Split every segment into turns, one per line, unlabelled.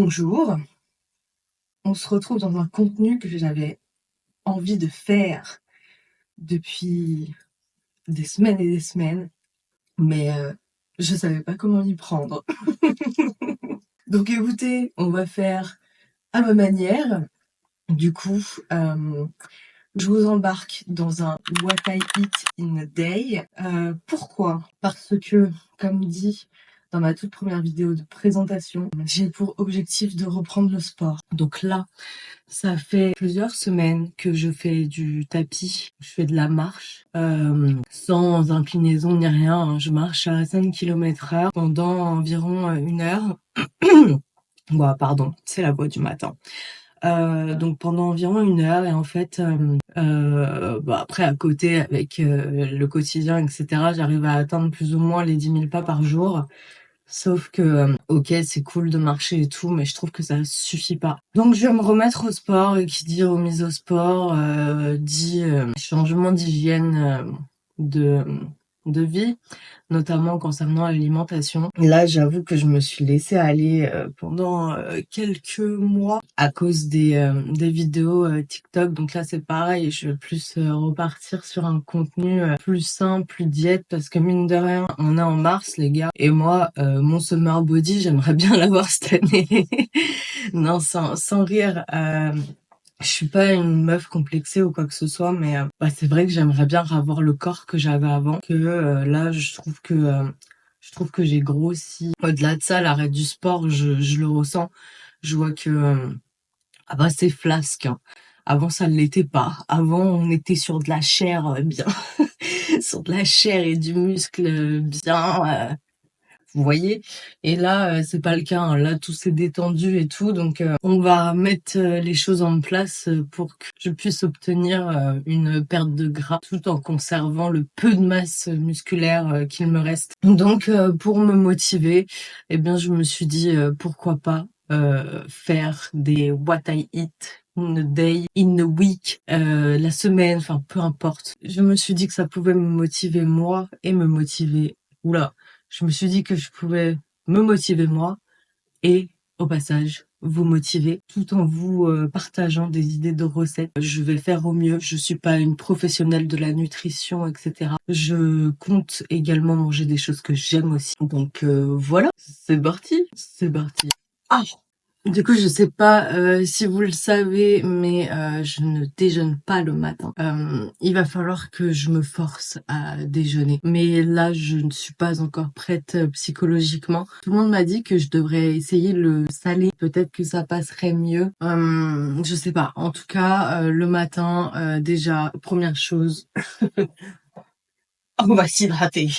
Bonjour, on se retrouve dans un contenu que j'avais envie de faire depuis des semaines et des semaines, mais je savais pas comment y prendre. Donc écoutez, on va faire à ma manière. Du coup, je vous embarque dans un What I Eat in a Day. Pourquoi? Parce que, comme dit dans ma toute première vidéo de présentation, j'ai pour objectif de reprendre le sport. Donc là, ça fait plusieurs semaines que je fais du tapis, je fais de la marche, sans inclinaison ni rien, hein. Je marche à 5 km/h pendant environ 1 heure. Bon, pardon, c'est la voix du matin. Donc pendant environ 1 heure et en fait, après à côté avec le quotidien, etc., j'arrive à atteindre plus ou moins les 10 000 pas par jour. Sauf que, ok, c'est cool de marcher et tout, mais je trouve que ça suffit pas. Donc je vais me remettre au sport, et qui dit remise au sport, dit changement d'hygiène de vie, notamment concernant l'alimentation. Là, j'avoue que je me suis laissée aller pendant quelques mois à cause des vidéos TikTok. Donc là, c'est pareil, je vais plus repartir sur un contenu plus simple, plus diète, parce que mine de rien, on est en mars, les gars. Et moi, mon summer body, j'aimerais bien l'avoir cette année. Non, sans rire. Je suis pas une meuf complexée ou quoi que ce soit, mais c'est vrai que j'aimerais bien avoir le corps que j'avais avant. Que là, je trouve que j'ai grossi. Au-delà de ça, l'arrêt du sport, je le ressens. Je vois que c'est flasque, hein. Avant, ça ne l'était pas. Avant, on était sur de la chair bien, sur de la chair et du muscle bien. Vous voyez, et là c'est pas le cas, hein. Là tout s'est détendu et tout, donc on va mettre les choses en place pour que je puisse obtenir une perte de gras tout en conservant le peu de masse musculaire qu'il me reste. Donc pour me motiver, eh bien je me suis dit pourquoi pas faire des what I eat in a day, in a week, la semaine, enfin peu importe. Je me suis dit que ça pouvait me motiver moi et me motiver. Je me suis dit que je pouvais me motiver moi et au passage vous motiver tout en vous partageant des idées de recettes. Je vais faire au mieux, je suis pas une professionnelle de la nutrition, etc. Je compte également manger des choses que j'aime aussi. Donc voilà, c'est parti. Ah! Du coup, je sais pas si vous le savez, mais je ne déjeune pas le matin. Il va falloir que je me force à déjeuner. Mais là, je ne suis pas encore prête psychologiquement. Tout le monde m'a dit que je devrais essayer le salé. Peut-être que ça passerait mieux. Je sais pas. En tout cas, le matin, déjà, première chose, on va s'hydrater.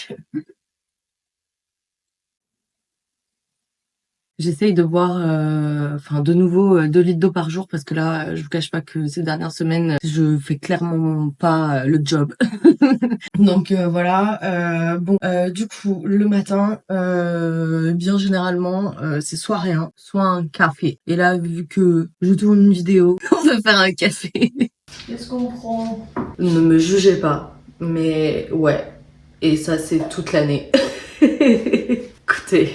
J'essaye de boire, de nouveau 2 litres d'eau par jour parce que là, je vous cache pas que ces dernières semaines, je fais clairement pas le job. Donc voilà. Du coup, le matin, bien généralement, c'est soit rien, soit un café. Et là, vu que je tourne une vidéo, on va faire un café. Qu'est-ce qu'on prend? Ne me jugez pas, mais ouais. Et ça, c'est toute l'année. Écoutez.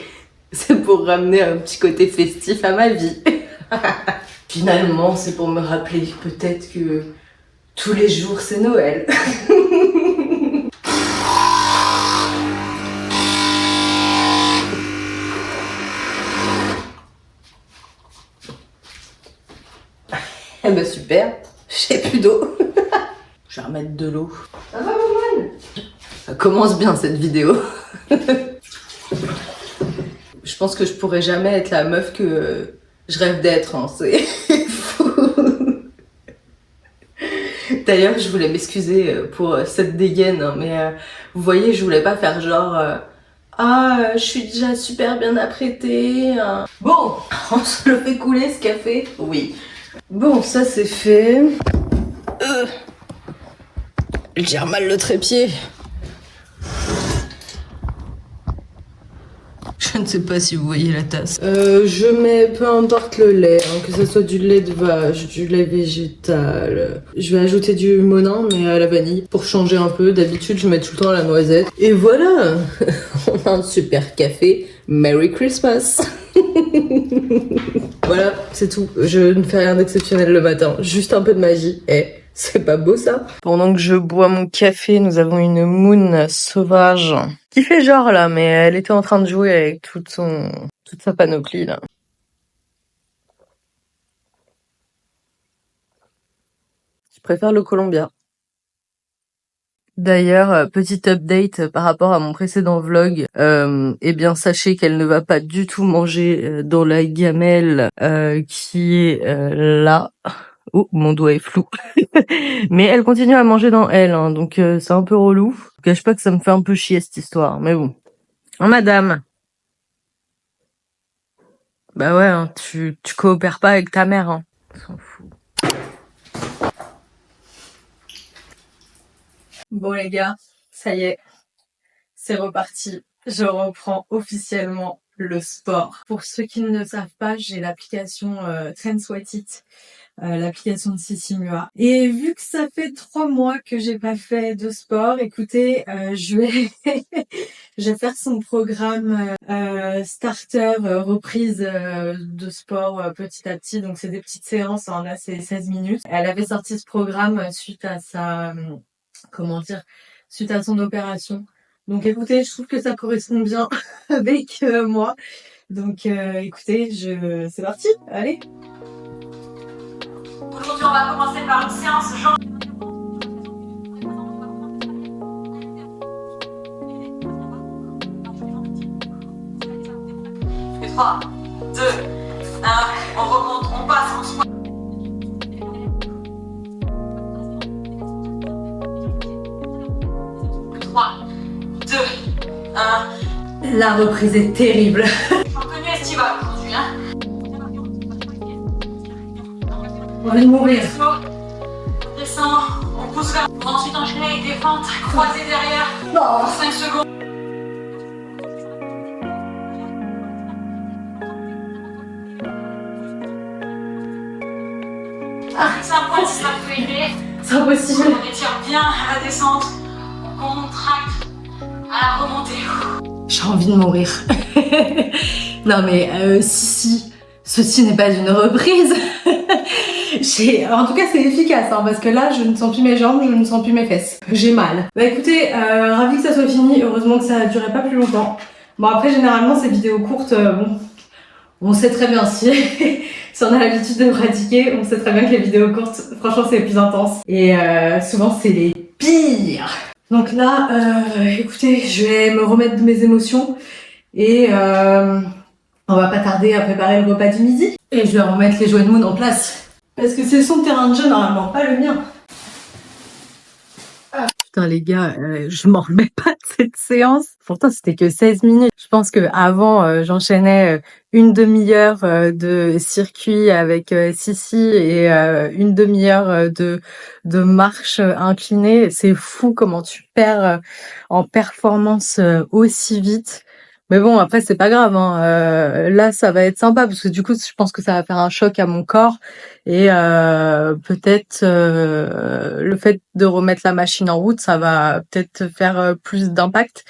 C'est pour ramener un petit côté festif à ma vie. Finalement, c'est pour me rappeler peut-être que tous les jours, c'est Noël. Eh ben super, j'ai plus d'eau. Je vais remettre de l'eau. Ça va, maman? Ça commence bien cette vidéo. Je pense que je pourrais jamais être la meuf que je rêve d'être, hein. C'est fou. D'ailleurs, je voulais m'excuser pour cette dégaine, hein, mais vous voyez, je voulais pas faire genre je suis déjà super bien apprêtée. Bon, on se le fait couler ce café? Oui. Bon, ça c'est fait. J'ai mal le trépied. Je ne sais pas si vous voyez la tasse. Je mets peu importe le lait, hein, que ce soit du lait de vache, du lait végétal. Je vais ajouter du Monin, mais à la vanille, pour changer un peu. D'habitude, je mets tout le temps la noisette. Et voilà. On a un super café. Merry Christmas. Voilà, c'est tout. Je ne fais rien d'exceptionnel le matin. Juste un peu de magie. C'est pas beau ça? Pendant que je bois mon café, nous avons une Moon sauvage qui fait genre là, mais elle était en train de jouer avec toute sa panoplie là. Je préfère le Columbia. D'ailleurs, petite update par rapport à mon précédent vlog. Eh bien, sachez qu'elle ne va pas du tout manger dans la gamelle qui est là. Oh, mon doigt est flou. Mais elle continue à manger dans elle, hein, donc c'est un peu relou. Je cache pas que ça me fait un peu chier cette histoire, mais bon. Oh, madame. Bah ouais, hein, tu coopères pas avec ta mère, hein. On s'en fout. Bon les gars, ça y est, c'est reparti. Je reprends officiellement le sport. Pour ceux qui ne le savent pas, j'ai l'application Trends Sweat It, l'application de Sissi Mua. Et vu que ça fait 3 mois que j'ai pas fait de sport, écoutez, je vais je vais faire son programme starter reprise de sport petit à petit. Donc c'est des petites séances, hein, là c'est 16 minutes. Elle avait sorti ce programme suite à sa comment dire, suite à son opération. Donc écoutez, je trouve que ça correspond bien avec moi. Donc écoutez, c'est parti, allez.
Aujourd'hui, on va commencer par une séance jambes. Et 3, 2, 1, on remonte, on passe en squat. 3, 2, 1.
La reprise est terrible.
En tenue estivale aujourd'hui, hein.
On va mourir.
On descend, on pousse vers. On va ensuite enchaîner avec des fentes croisées derrière.
Non.
5 secondes. C'est un point qui sera feuilleté.
C'est impossible.
On étire bien à la descente. On contracte à la remontée.
J'ai envie de mourir. Non mais si, ceci n'est pas une reprise. En tout cas c'est efficace, hein, parce que là je ne sens plus mes jambes, je ne sens plus mes fesses. J'ai mal. Bah écoutez, ravi que ça soit fini, heureusement que ça a duré pas plus longtemps. Bon après généralement ces vidéos courtes, bon, on sait très bien si on a l'habitude de pratiquer, on sait très bien que les vidéos courtes, franchement c'est les plus intenses. Et souvent c'est les pires. Donc là, écoutez, je vais me remettre de mes émotions et on va pas tarder à préparer le repas du midi. Et je vais remettre les jouets de Moon en place. Parce que c'est son terrain de jeu normalement, pas le mien. Ah. Putain les gars, je m'en remets pas de cette séance. Pourtant c'était que 16 minutes. Je pense que avant j'enchaînais une demi-heure de circuit avec Sissi et une demi-heure de marche inclinée. C'est fou comment tu perds en performance aussi vite. Mais bon, après c'est pas grave, hein. Là ça va être sympa parce que du coup je pense que ça va faire un choc à mon corps et peut-être le fait de remettre la machine en route, ça va peut-être faire plus d'impact.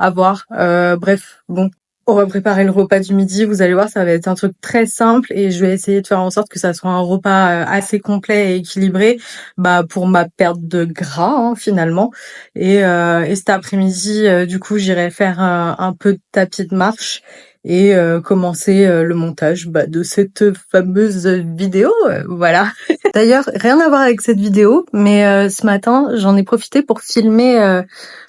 À voir. Bref, bon. On va préparer le repas du midi, vous allez voir, ça va être un truc très simple et je vais essayer de faire en sorte que ça soit un repas assez complet et équilibré, bah pour ma perte de gras, hein, finalement. Et cet après-midi, du coup, j'irai faire un peu de tapis de marche et commencer le montage de cette fameuse vidéo, voilà. D'ailleurs, rien à voir avec cette vidéo, mais ce matin, j'en ai profité pour filmer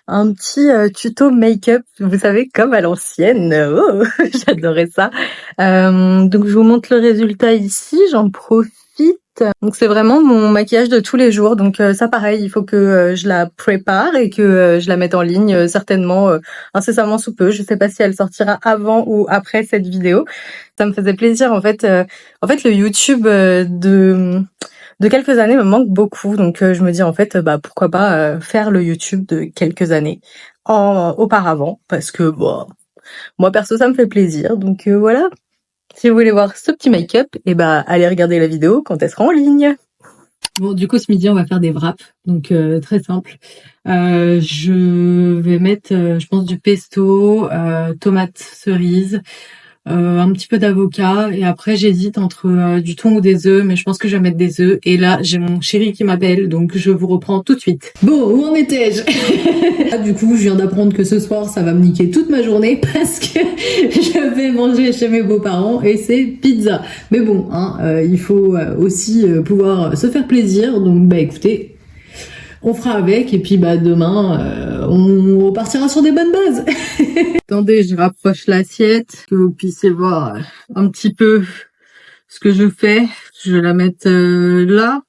un petit tuto make-up, vous savez, comme à l'ancienne. Oh, j'adorais ça. Donc je vous montre le résultat ici, j'en profite. Donc c'est vraiment mon maquillage de tous les jours. Donc ça pareil, il faut que je la prépare et que je la mette en ligne certainement incessamment sous peu. Je sais pas si elle sortira avant ou après cette vidéo. Ça me faisait plaisir en fait. Le YouTube de quelques années me manque beaucoup, donc je me dis en fait pourquoi pas faire le YouTube de quelques années auparavant, parce que bon, moi perso ça me fait plaisir, donc voilà. Si vous voulez voir ce petit make-up, et allez regarder la vidéo quand elle sera en ligne. Bon, du coup ce midi on va faire des wraps, donc très simple. Je vais mettre, je pense, du pesto, tomates cerises, un petit peu d'avocat et après j'hésite entre du thon ou des œufs, mais je pense que je vais mettre des œufs. Et là j'ai mon chéri qui m'appelle, donc je vous reprends tout de suite. Bon, où en étais-je? Du coup, je viens d'apprendre que ce soir ça va me niquer toute ma journée parce que je vais manger chez mes beaux-parents et c'est pizza. Mais bon, hein, il faut aussi pouvoir se faire plaisir, donc bah écoutez, on fera avec et puis bah demain on repartira sur des bonnes bases. Attendez, je rapproche l'assiette, que vous puissiez voir un petit peu ce que je fais. Je vais la mettre là.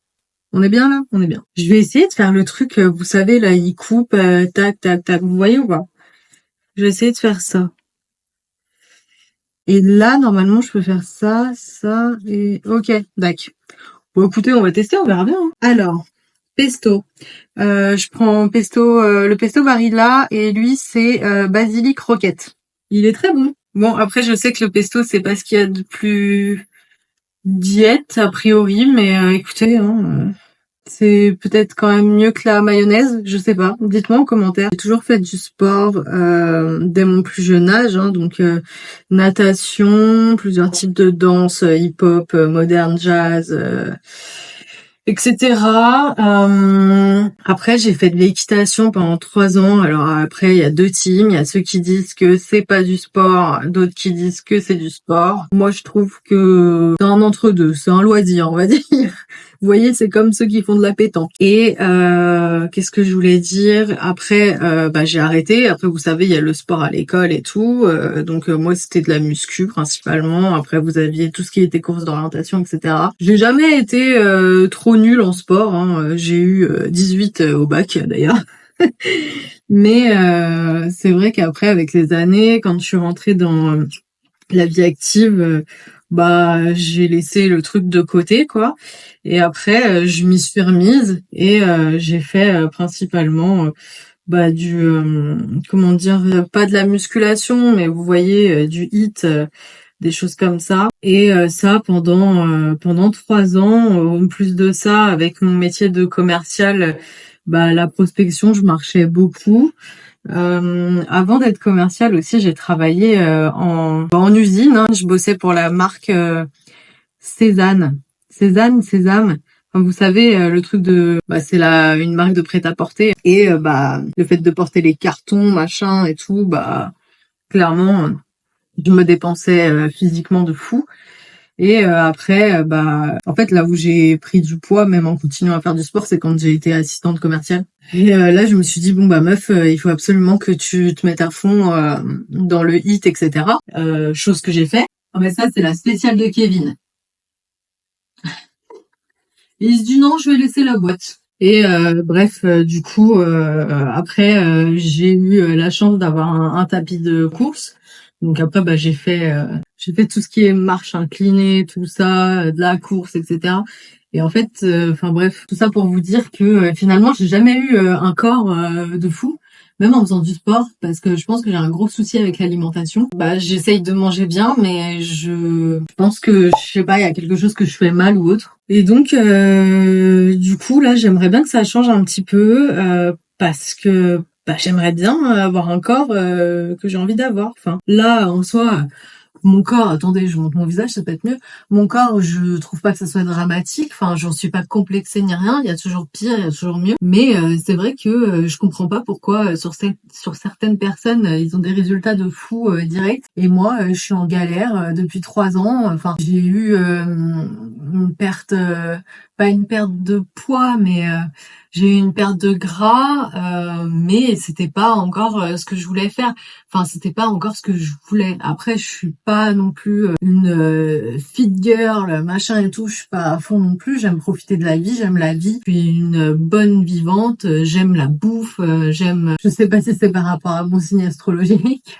On est bien là? On est bien. Je vais essayer de faire le truc, vous savez, là, il coupe, tac, tac, tac. Vous voyez ou pas? Je vais essayer de faire ça. Et là, normalement, je peux faire ça, ça, et... Ok, d'accord. Bon, écoutez, on va tester, on verra bien. Hein. Alors, pesto. Je prends pesto, le pesto Barilla, et lui, c'est basilic roquette. Il est très bon. Bon, après, je sais que le pesto, c'est pas ce qu'il y a de plus diète, a priori, mais écoutez, hein, c'est peut-être quand même mieux que la mayonnaise, je sais pas. Dites-moi en commentaire. J'ai toujours fait du sport dès mon plus jeune âge, hein, donc natation, plusieurs types de danse, hip-hop, moderne, jazz, etc. Après, j'ai fait de l'équitation pendant 3 ans. Alors après, il y a deux teams. Il y a ceux qui disent que c'est pas du sport, d'autres qui disent que c'est du sport. Moi, je trouve que c'est un entre-deux, c'est un loisir, on va dire. Vous voyez, c'est comme ceux qui font de la pétanque. Et qu'est-ce que je voulais dire? Après, bah, j'ai arrêté. Après, vous savez, il y a le sport à l'école et tout. Donc moi, c'était de la muscu principalement. Après, vous aviez tout ce qui était course d'orientation, etc. J'ai jamais été trop nulle en sport. Hein. J'ai eu 18 au bac d'ailleurs. Mais c'est vrai qu'après, avec les années, quand je suis rentrée dans la vie active, bah j'ai laissé le truc de côté, quoi. Et après, je m'y suis remise et j'ai fait principalement bah du comment dire, pas de la musculation, mais vous voyez du HIIT, des choses comme ça. Et ça pendant 3 ans. En plus de ça, avec mon métier de commercial, bah la prospection, je marchais beaucoup. Avant d'être commercial aussi, j'ai travaillé en usine. Hein. Je bossais pour la marque Cézanne. Sésame. Enfin, vous savez, le truc de... Bah, c'est une marque de prêt-à-porter. Et bah le fait de porter les cartons, machin et tout, bah clairement, je me dépensais physiquement de fou. Et après, bah, en fait, là où j'ai pris du poids, même en continuant à faire du sport, c'est quand j'ai été assistante commerciale. Et là, je me suis dit, bon, bah, meuf, il faut absolument que tu te mettes à fond dans le HIIT, etc. Chose que j'ai fait. Oh, mais ça, c'est la spéciale de Kevin. Et il se dit, non, je vais laisser la boîte. Et bref, du coup, après, j'ai eu la chance d'avoir un tapis de course. Donc après, bah, j'ai fait tout ce qui est marche inclinée, tout ça, de la course, etc. Et en fait, enfin bref, tout ça pour vous dire que finalement, j'ai jamais eu un corps de fou, même en faisant du sport, parce que je pense que j'ai un gros souci avec l'alimentation. Bah, j'essaye de manger bien, mais je pense que, je sais pas, il y a quelque chose que je fais mal ou autre. Et donc, du coup, là, j'aimerais bien que ça change un petit peu, parce que bah, j'aimerais bien avoir un corps que j'ai envie d'avoir. Enfin, là, en soi, mon corps, attendez, je montre mon visage, ça peut être mieux. Mon corps, je trouve pas que ça soit dramatique. Enfin, j'en suis pas complexée ni rien. Il y a toujours pire, il y a toujours mieux. Mais c'est vrai que je comprends pas pourquoi sur certaines personnes, ils ont des résultats de fou direct. Et moi, je suis en galère depuis 3 ans. Enfin, j'ai eu une perte, pas une perte de poids, mais j'ai eu une perte de gras, mais c'était pas encore ce que je voulais faire. Enfin, c'était pas encore ce que je voulais. Après, je suis pas non plus une fit girl, machin et tout. Je suis pas à fond non plus. J'aime profiter de la vie, j'aime la vie. Je suis une bonne vivante. J'aime la bouffe. J'aime. Je sais pas si c'est par rapport à mon signe astrologique.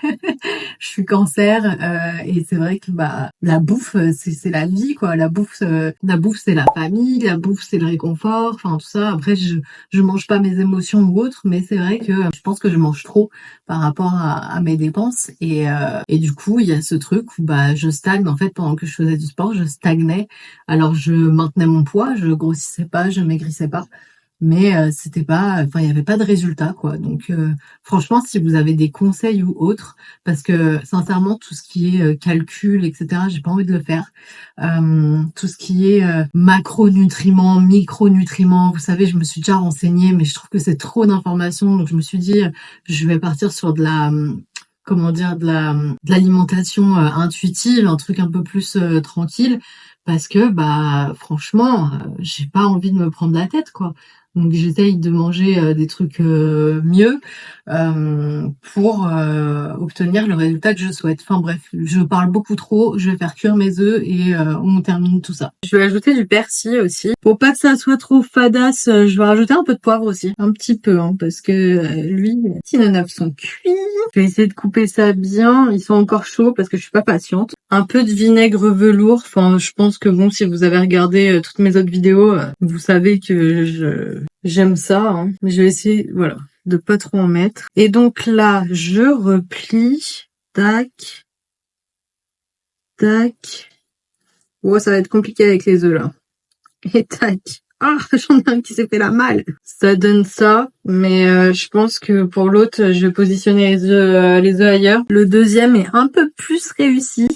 Je suis Cancer et c'est vrai que bah la bouffe, c'est la vie quoi. La bouffe, c'est la famille. La bouffe, c'est le réconfort. Enfin tout ça. Après, je mange pas mes émotions ou autre, mais c'est vrai que je pense que je mange trop par rapport à mes dépenses et du coup il y a ce truc où bah je stagne en fait pendant que je faisais du sport, je stagnais. Alors je maintenais mon poids, je grossissais pas, je maigrissais pas, mais c'était pas, enfin il y avait pas de résultat quoi. Donc franchement, si vous avez des conseils ou autres, parce que sincèrement tout ce qui est calcul, etc., j'ai pas envie de le faire. Tout ce qui est macronutriments, micronutriments, vous savez, je me suis déjà renseignée, mais je trouve que c'est trop d'informations, donc je me suis dit je vais partir sur de la comment dire, de l'alimentation intuitive, un truc un peu plus tranquille, parce que bah franchement j'ai pas envie de me prendre la tête quoi. Donc j'essaye de manger des trucs mieux pour obtenir le résultat que je souhaite. Enfin bref, je parle beaucoup trop, je vais faire cuire mes œufs et on termine tout ça. Je vais ajouter du persil aussi. Pour pas que ça soit trop fadasse, je vais rajouter un peu de poivre aussi. Un petit peu, hein, parce que lui, les petits neufs sont cuits. Je vais essayer de couper ça bien. Ils sont encore chauds parce que je suis pas patiente. Un peu de vinaigre velours. Enfin, je pense que bon, si vous avez regardé toutes mes autres vidéos, vous savez que j'aime ça. Hein. Mais je vais essayer, voilà, de pas trop en mettre. Et donc là, je replie. Tac. Tac. Oh, ça va être compliqué avec les œufs là. Et tac. Ah, j'en ai un qui s'est fait la malle. Ça donne ça, mais je pense que pour l'autre, je vais positionner les œufs ailleurs. Le deuxième est un peu plus réussi.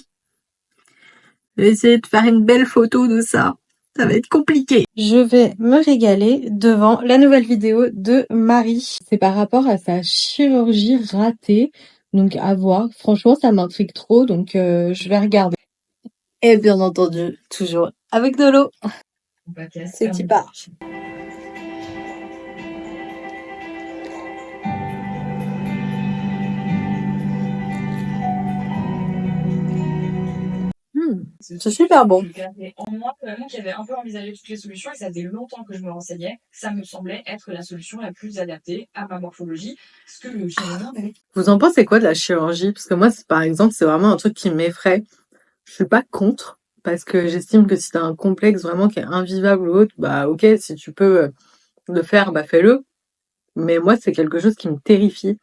Je vais essayer de faire une belle photo de ça. Ça va être compliqué. Je vais me régaler devant la nouvelle vidéo de Marie. C'est par rapport à sa chirurgie ratée. Donc à voir. Franchement, ça m'intrigue trop, donc je vais regarder. Et bien entendu, toujours avec de l'eau. C'est qui part. C'est super bon.
Moi, j'avais un peu envisagé toutes les solutions et ça faisait longtemps que je me renseignais. Ça me semblait être la solution la plus adaptée à ma morphologie. Ce que le chirurgien avait.
Vous en pensez quoi de la chirurgie? Parce que moi, par exemple, c'est vraiment un truc qui m'effraie. Je suis pas contre, parce que j'estime que si t'as un complexe vraiment qui est invivable ou autre, bah ok, si tu peux le faire, bah fais-le. Mais moi, c'est quelque chose qui me terrifie.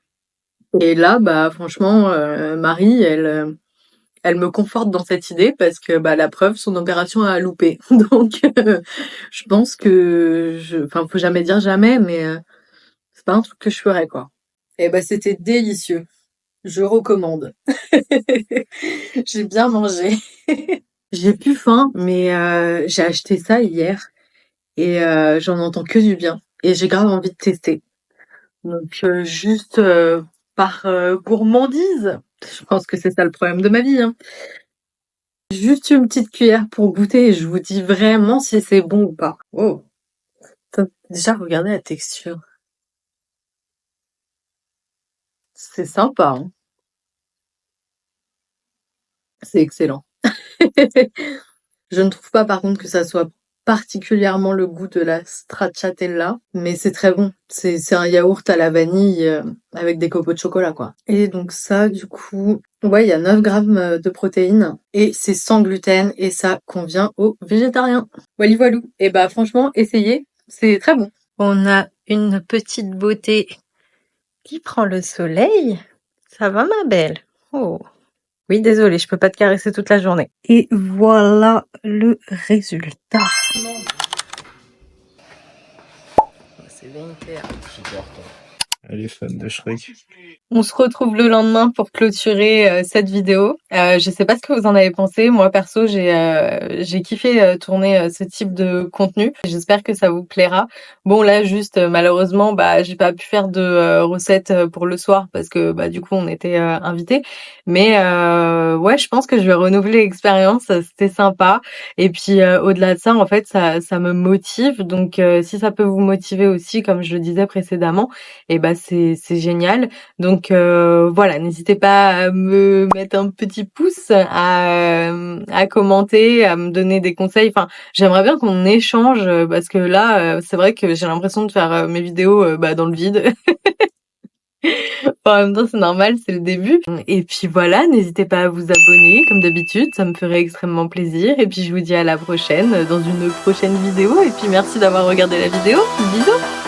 Et là, bah franchement, Marie, elle me conforte dans cette idée parce que bah la preuve, son opération a loupé. Donc je pense que enfin faut jamais dire jamais, mais c'est pas un truc que je ferais quoi. Et bah c'était délicieux. Je recommande. J'ai bien mangé. J'ai plus faim, mais j'ai acheté ça hier et j'en entends que du bien. Et j'ai grave envie de tester. Donc juste par gourmandise, je pense que c'est ça le problème de ma vie. Hein. Juste une petite cuillère pour goûter et je vous dis vraiment si c'est bon ou pas. Oh, déjà regardez la texture. C'est sympa. Hein. C'est excellent. Je ne trouve pas par contre que ça soit particulièrement le goût de la stracciatella, mais c'est très bon. C'est un yaourt à la vanille avec des copeaux de chocolat quoi. Et donc ça du coup, ouais, il y a 9 grammes de protéines et c'est sans gluten et ça convient aux végétariens. Voilà voilou. Et bah franchement, essayez, c'est très bon. On a une petite beauté qui prend le soleil. Ça va ma belle? Oh. Oui, désolée, je peux pas te caresser toute la journée. Et voilà le résultat. C'est super.
Elle est fan de Shrek.
On se retrouve le lendemain pour clôturer cette vidéo. Je sais pas ce que vous en avez pensé. Moi perso, j'ai kiffé tourner ce type de contenu. J'espère que ça vous plaira. Bon là juste malheureusement bah j'ai pas pu faire de recettes pour le soir parce que bah du coup on était invités. Mais ouais, je pense que je vais renouveler l'expérience. C'était sympa. Et puis au-delà de ça, en fait, ça me motive. Donc si ça peut vous motiver aussi, comme je le disais précédemment, et bah c'est génial. Donc voilà, n'hésitez pas à me mettre un petit pouce, à commenter, à me donner des conseils. Enfin, j'aimerais bien qu'on échange parce que là, c'est vrai que j'ai l'impression de faire mes vidéos bah, dans le vide. En même temps, c'est normal, c'est le début. Et puis voilà, n'hésitez pas à vous abonner, comme d'habitude, ça me ferait extrêmement plaisir. Et puis je vous dis à la prochaine, dans une prochaine vidéo. Et puis merci d'avoir regardé la vidéo. Bisous!